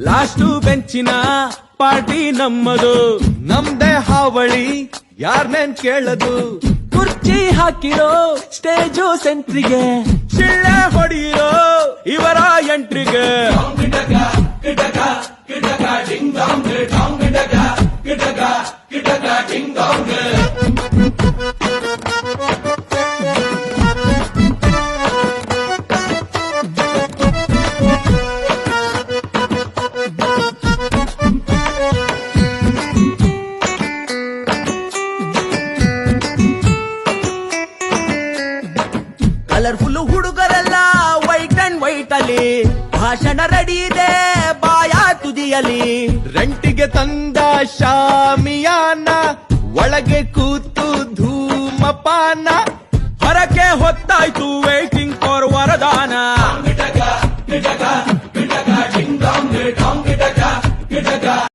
Last ಬೆಂಚಿನ party ನಮ್ಮದು, ನಮ್ದೇ ಹಾವಳಿ ಯಾರ್ನೇನ್ ಕೇಳದು, ಕುರ್ಚಿ ಹಾಕಿರೋ ಸ್ಟೇಜು ಸೆಂಟ್ರಿಗೆ, ಶಿಳ್ಳೆ ಹೊಡೆಯಿರೋ ಇವರ ಎಂಟ್ರಿಗೆ. ಕಲರ್ಫುಲ್ ಹುಡುಗರೆಲ್ಲ ವೈಟ್ ಅಂಡ್ ವೈಟ್ ಅಲ್ಲಿ, ಭಾಷಣ ರೆಡಿ ಇದೆ ಬಾಯ ತುದಿಯಲಿ. ರೆಂಟಿಗೆ ತಂದ ಶಾಮಿಯಾನ, ಒಳಗೆ ಕೂತು ಧೂಮಪಾನ, ಹೊರಕ್ಕೆ ಹೊತ್ತಾಯ್ತು ವೇಟಿಂಗ್ ಫಾರ್ ವರದಾನ. ಗಿಟಕ ಗಿಟಕ ಗಿಟಕ ಡಿಂಗ್ ಡಾಂಗ್ ಡಾಂಗ್ ಗಿಟಕ ಗಿಟಕ